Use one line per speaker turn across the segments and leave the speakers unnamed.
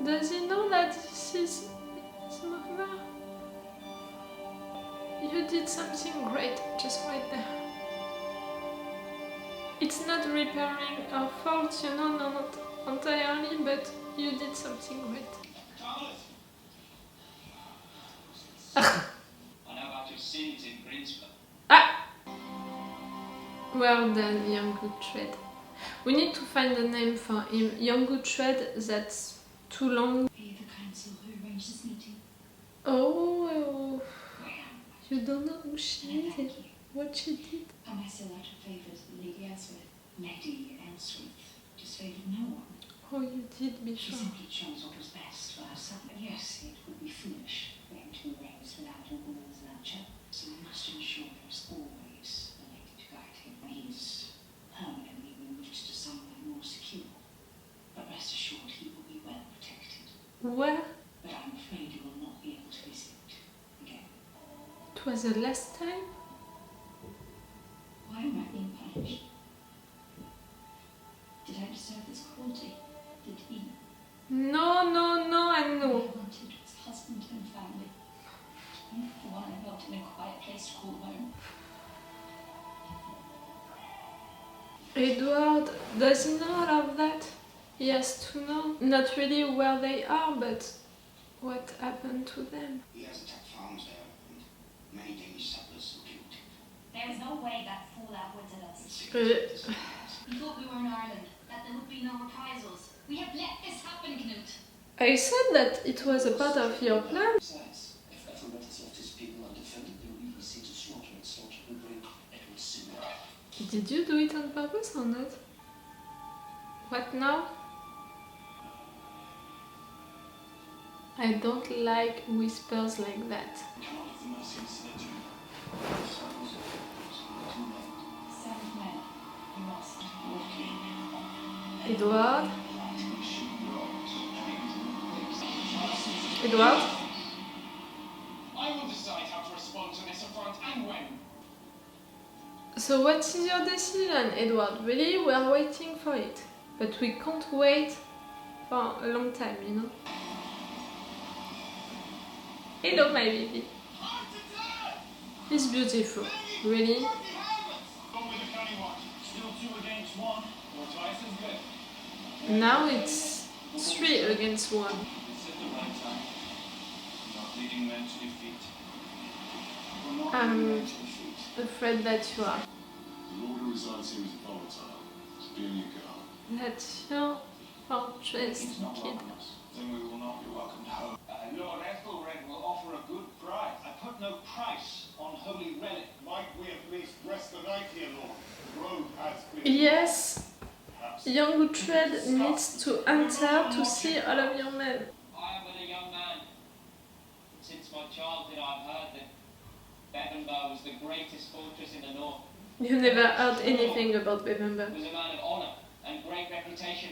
Does he know that this is his mother? You did something great just right there. It's not repairing our faults, you know, no, not entirely, but you did something great.
I know about your sins in Grinsper.
Ah! Well done, young Uhtred. We need to find a name for him. Young Uhtred, that's too long.
Are you the council who arranged this meeting?
Oh, you don't know who she is, what she did.
Am I still out of favour with Lady Elsworth? Lady Elsworth disfavoured no one.
Oh, you did
She
before.
simply chose what was best for her son. Yes, it would be foolish for him to arrange without a woman's nurture. So we must ensure there is always a lady to guide him when he is permanently moved to somewhere more secure. But rest assured he will be well protected.
Where?
But I'm afraid you will not be able to visit again.
It was the last time?
Why am I being punished? Did I deserve this cruelty? Did he?
No, I
All
know.
I wanted was a husband and family. The one I loved in a quiet place to call home.
Edward, does he know all of that? He has to know. Not really where they are, but what happened to them.
He has attacked farms there, and many Danish settlers were killed.
There is no way that fool outwitted us.
We thought we were in Ireland, that there would be no reprisals. We have let this happen, Knut.
I said that it was a part of your plan.
Besides, if Ethelred has left his people undefended, they will even seek to slaughter, and slaughter will bring Edward sooner.
Did you do it on purpose or not? What now? I don't like whispers like that.
Cannot have the mercy of Sinatra.
7 men. You lost.
Edward? Edward?
I will decide how to respond to this affront and when.
So what is your decision, Edward? Really? We are waiting for it. But we can't wait for a long time, you know? Hello, my baby. He's beautiful. Really?
Go with the cunning one. Still 2 against 1, or twice as good.
Now it's 3 against 1.
It's at the right time. Not leading men to defeat.
I'm afraid that you are.
The lord who resides here is volatile. It's being your guard.
That's your fortress,
He's not
kid.
welcome us. Then we will not be welcomed home. Lord Ethelred will offer a good price. I put no price on holy relic.
Might we at least rest the night here, lord? The road has been...
Yes,
Perhaps
young Uhtred needs to enter to see all of your men.
I am but a young man. Since my childhood I've heard that Bevenber was the greatest fortress in the north.
You never heard anything about Bebember.
Was a man of honour and great reputation.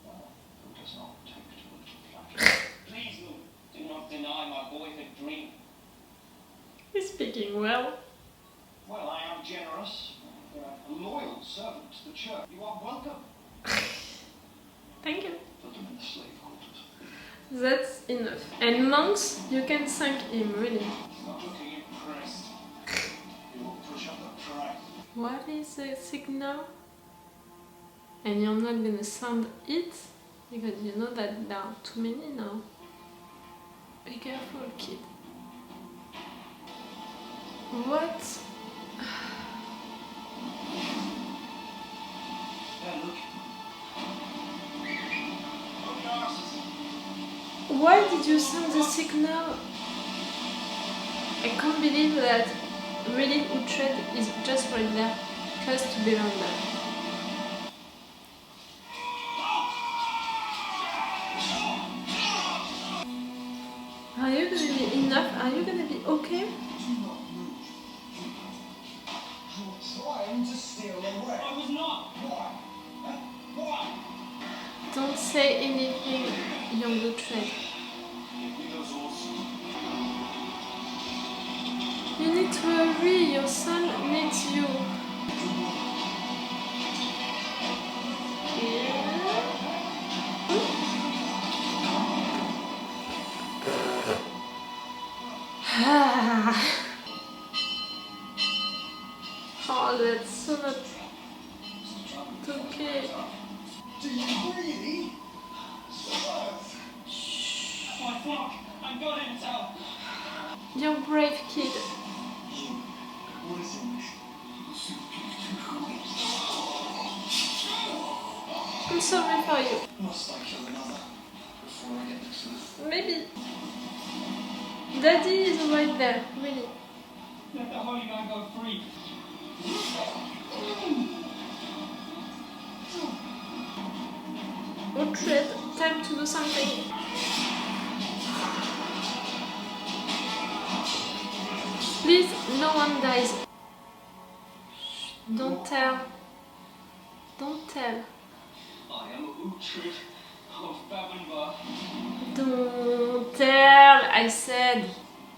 Who does not take to a little flattery?
Please, Lord, do not deny my boyhood dream.
He's speaking well.
Well, I am generous, a loyal servant to the church. You are welcome.
Thank you.
Put them in the slave quarters.
That's enough. And monks, you can thank him, really.
Not looking impressed. You will push up the price.
What is the signal? And you're not gonna sound it? Because you know that there are too many now. Be careful, kid. What?
Yeah, look.
Why did you send the signal? I can't believe that really Uhtred is just right there, just to be around there. Are you gonna be enough? Are you gonna be okay?
You're trying to steal away.
I was not.
Why? Huh? Why?
Don't say anything, young Uhtred. You need to hurry, your son needs you. Yeah. Oh, that's so not okay.
Do you really?
My flock! I got intel!
You're brave, kid.
What is English?
I'm sorry for you.
Must I kill another before I get the truth?
Maybe. Daddy is right there, really.
Let the holy man go free!
Uhtred, time to do something. Please, no one dies. Don't tell. Don't tell.
I am Uhtred of Bavonbar.
Don't tell, I said.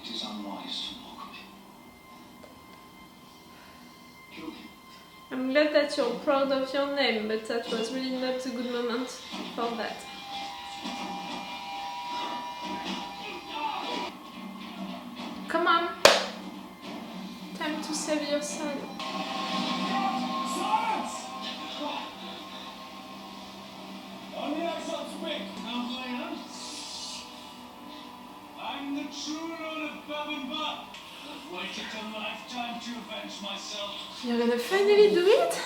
It is unwise to mock me. Kill him.
I'm glad that you're proud of your name, but that was really not a good moment for that. Come on! Time to save your son.
Silence! Only I shall speak. Now who I am? I'm the true lord of Bavonbar. I've waited a lifetime to avenge myself.
You're gonna finally do it?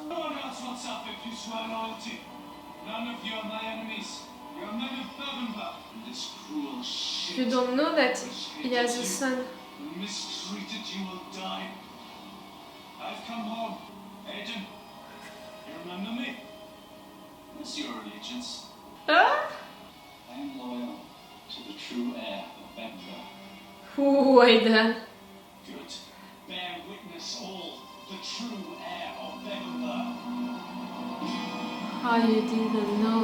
No one else wants up if you swear loyalty. None of you are my enemies. You are men of Bavonbar. This cruel shit.
You don't know that he has a son.
Mistreated, you will die. I've come home. Aiden, you remember me? What's your allegiance?
Ah?
I am loyal to the true heir of Bavonbar.
Ooh, Aidan.
Good. Bear witness all. The true heir of Bavonbar.
How you didn't know?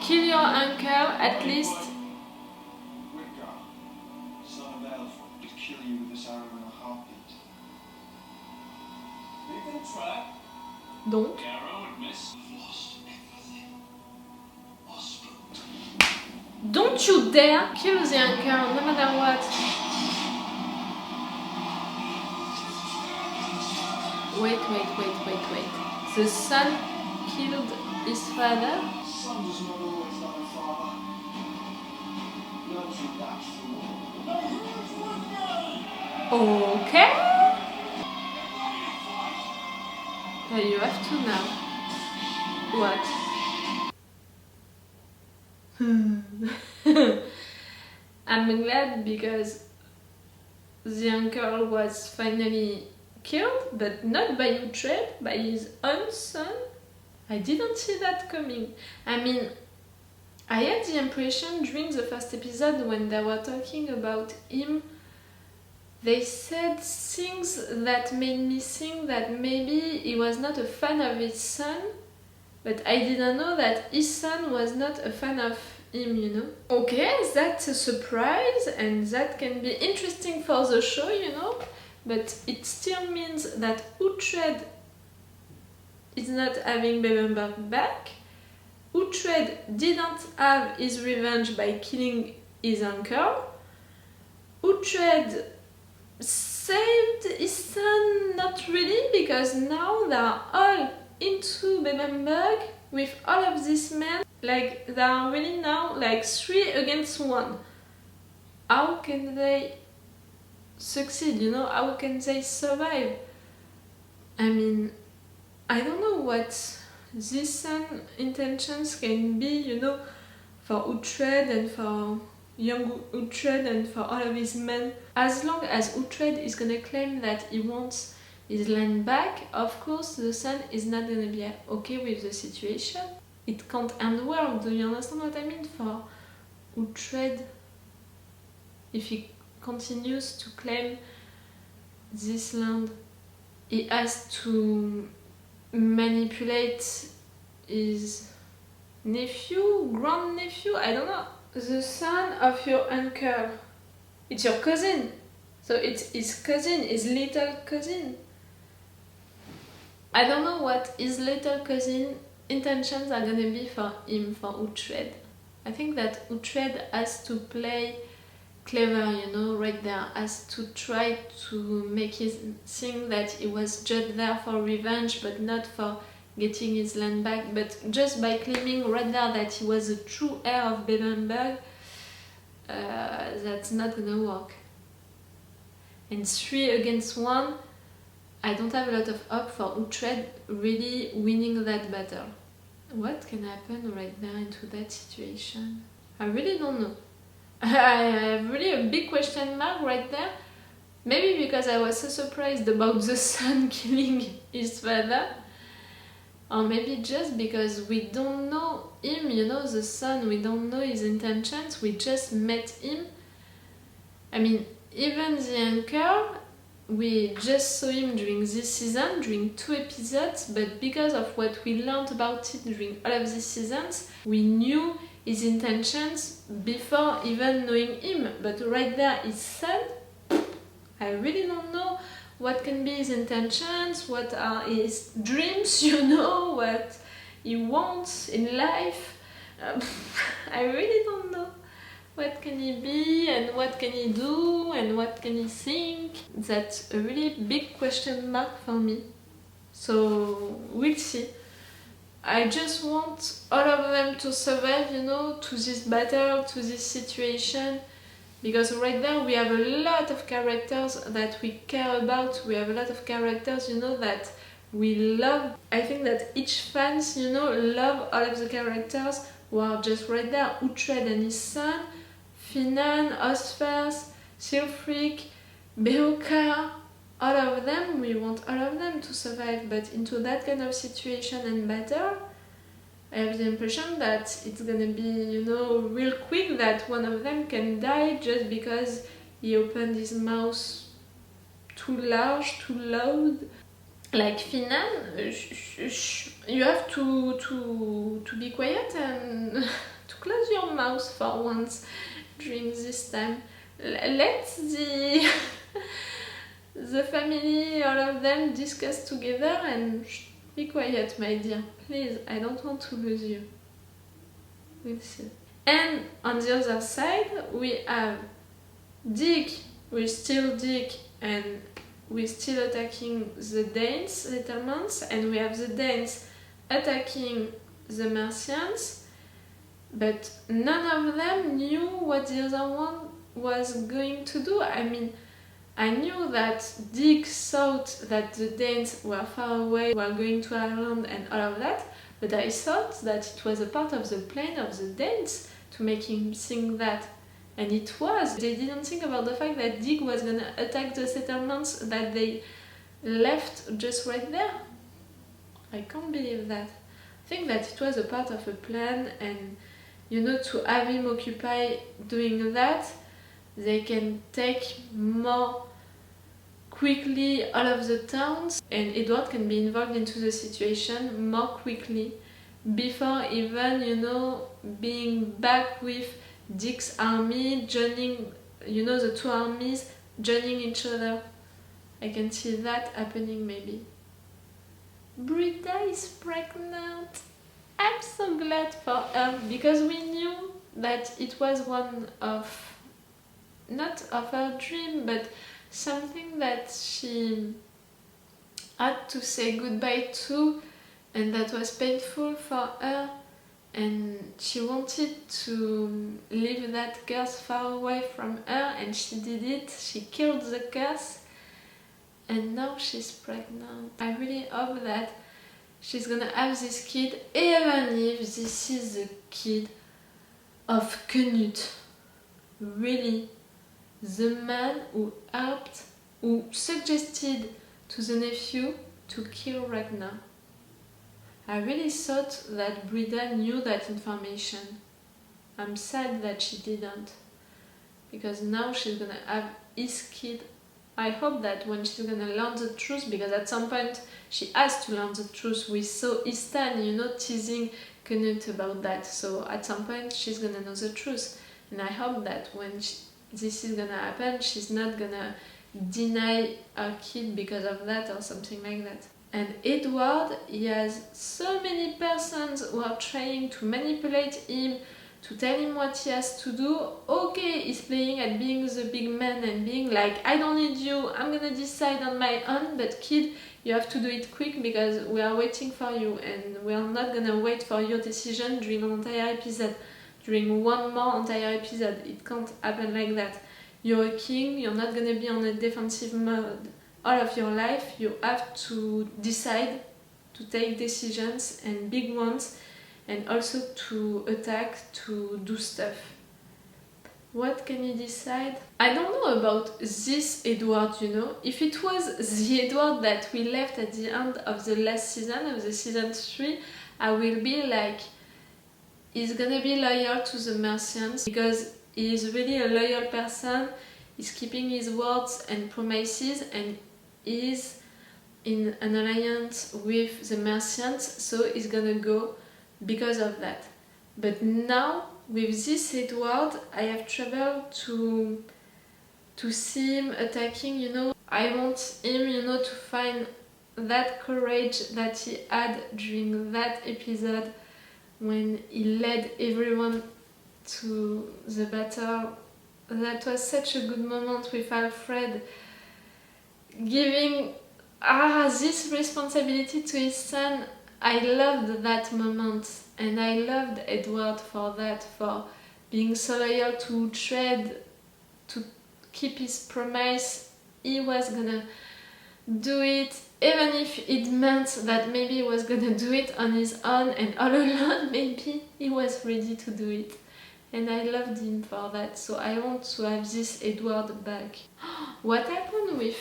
Kill your uncle, at least.
Whitgar, son of Elf, would kill you with this arrow in a heartbeat.
We can try.
Don't.
The arrow would miss.
Lost everything. Osmond.
Don't you dare kill the uncle, no matter what. Wait. The son killed his father?
Son does not always love a father. Learn from that, fool.
Okay. You have to now. What? I'm glad because the uncle was finally killed, but not by Uhtred, by his own son. I didn't see that coming. I mean, I had the impression during the first episode when they were talking about him, they said things that made me think that maybe he was not a fan of his son, but I didn't know that his son was not a fan of him, you know. Okay, that's a surprise and that can be interesting for the show, you know, but it still means that Uhtred is not having Bavonbar back. Uhtred didn't have his revenge by killing his uncle. Uhtred saved his son, not really, because now they are all into Bebbanburg with all of these men. Like, they are really now like 3 against 1. How can they succeed, you know? How can they survive? I mean, I don't know what this son intentions can be, you know, for Uhtred and for young Uhtred and for all of his men. As long as Uhtred is gonna claim that he wants his land back, of course the son is not gonna be okay with the situation. It can't end well, do you understand what I mean? For Uhtred, if he continues to claim this land, he has to manipulate his nephew, grandnephew, I don't know. The son of your uncle. It's your cousin. So it's his cousin, his little cousin. I don't know what his little cousin intentions are gonna be for him, for Uhtred. I think that Uhtred has to play clever, you know, right there, as to try to make him think that he was just there for revenge, but not for getting his land back. But just by claiming right there that he was a true heir of Bebbanburg, that's not gonna work. And 3 against 1, I don't have a lot of hope for Uhtred really winning that battle. What can happen right there into that situation? I really don't know. I have really a big question mark right there. Maybe because I was so surprised about the son killing his father. Or maybe just because we don't know him, you know, the son, we don't know his intentions, we just met him. I mean, even the Anchor, we just saw him during this season, during 2 episodes, but because of what we learned about it during all of these seasons, we knew his intentions before even knowing him. But right there, his son, I really don't know what can be his intentions, what are his dreams, you know, what he wants in life. I really don't know. What can he be, and what can he do, and what can he think? That's a really big question mark for me. So we'll see. I just want all of them to survive, you know, to this battle, to this situation. Because right there we have a lot of characters that we care about. We have a lot of characters, you know, that we love. I think that each fans, you know, love all of the characters who are just right there. Uhtred and his son, Finan, Osphers, Silfric, Beoka, all of them, we want all of them to survive, but into that kind of situation and battle, I have the impression that it's gonna be, you know, real quick that one of them can die just because he opened his mouth too large, too loud. Like Finan, you have to be quiet and to close your mouth for once during this time. Let the the family, all of them, discuss together and be quiet, my dear. Please, I don't want to lose you. We'll see. And on the other side, we have Dick. We're still Dick, and we're still attacking the Danes settlements, and we have the Danes attacking the Mercians, but none of them knew what the other one was going to do. I mean, I knew that Dick thought that the Danes were far away, were going to Ireland and all of that, but I thought that it was a part of the plan of the Danes to make him think that. And it was. They didn't think about the fact that Dick was gonna attack the settlements that they left just right there. I can't believe that. I think that it was a part of a plan, and you know, to have him occupy doing that, they can take more quickly all of the towns, and Edward can be involved into the situation more quickly before even, you know, being back with Dick's army, joining, you know, the 2 armies joining each other. I can see that happening maybe. Brida is pregnant. I'm so glad for her, because we knew that it was one of, not of her dream, but something that she had to say goodbye to, and that was painful for her, and she wanted to leave that curse far away from her, and she did it. She killed the curse, and now she's pregnant. I really hope that she's gonna have this kid, even if this is the kid of Canute. Really, the man who helped, who suggested to the nephew to kill Ragnar. I really thought that Brida knew that information. I'm sad that she didn't, because now she's gonna have his kid. I hope that when she's gonna learn the truth, because at some point she has to learn the truth. We saw Istan, you know, teasing Canute about that, so at some point she's gonna know the truth, and I hope that when this is gonna happen, she's not gonna deny her kid because of that or something like that. And Edward, he has so many persons who are trying to manipulate him to tell him what he has to do. Okay, he's playing at being the big man and being like, I don't need you, I'm gonna decide on my own, but kid, you have to do it quick because we are waiting for you and we are not gonna wait for your decision during an entire episode, during one more entire episode. It can't happen like that. You're a king, you're not gonna be on a defensive mode all of your life. You have to decide, to take decisions, and big ones, and also to attack, to do stuff. What can you decide? I don't know about this Edward, you know. If it was the Edward that we left at the end of the last season, of the season 3, I will be like, he's gonna be loyal to the Mercians because he is really a loyal person, he's keeping his words and promises, and is in an alliance with the Mercians, so he's gonna go because of that. But now, with this Edward, I have trouble to see him attacking, you know. I want him, you know, to find that courage that he had during that episode when he led everyone to the battle. That was such a good moment with Alfred giving this responsibility to his son. I loved that moment, and I loved Edward for that, for being so loyal to Uhtred, to keep his promise. He was gonna do it, even if it meant that maybe he was gonna do it on his own and all alone. Maybe he was ready to do it, and I loved him for that. So I want to have this Edward back. What happened with,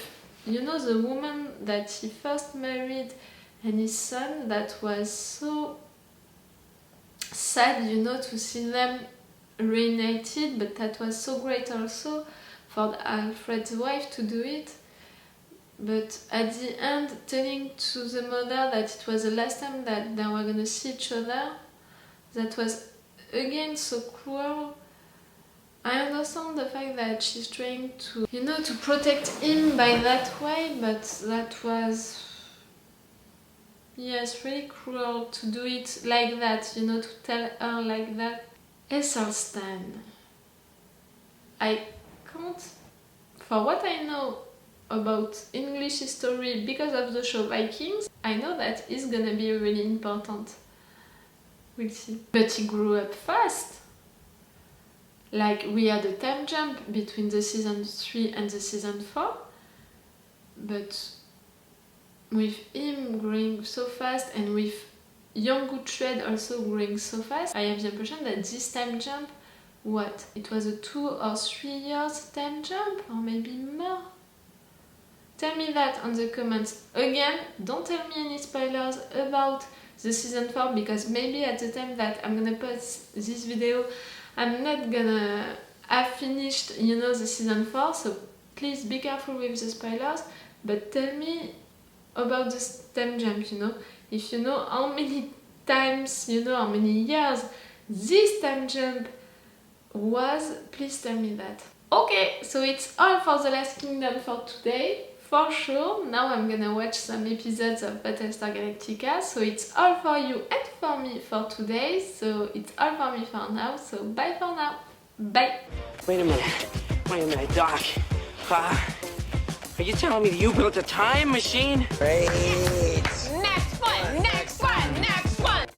you know, the woman that he first married and his son? That was so sad, you know, to see them reunited, but that was so great also for Alfred's wife to do it. But at the end, telling to the mother that it was the last time that they were gonna see each other, that was again so cruel. I understand the fact that she's trying to, you know, to protect him by that way, but that was, yes, really cruel to do it like that, you know, to tell her like that. Aethelstan. I can't, for what I know about English history because of the show Vikings, I know that he's gonna be really important. We'll see. But he grew up fast. Like, we had a time jump between the season 3 and the season 4, but with him growing so fast and with young Uhtred also growing so fast, I have the impression that this time jump, what? It was a 2 or 3 years time jump, or maybe more? Tell me that on the comments. Again, don't tell me any spoilers about the season 4, because maybe at the time that I'm gonna post this video, I'm not gonna have finished, you know, the season 4, so please be careful with the spoilers, but tell me about the time jump, you know. If you know how many times, you know, how many years this time jump was, please tell me that. Okay, so it's all for The Last Kingdom for today. For sure, now I'm gonna watch some episodes of Battlestar Galactica, so it's all for you and for me for today, so it's all for me for now, so bye for now. Bye!
Wait a minute, Doc. Are you telling me that you built a time machine?
Great.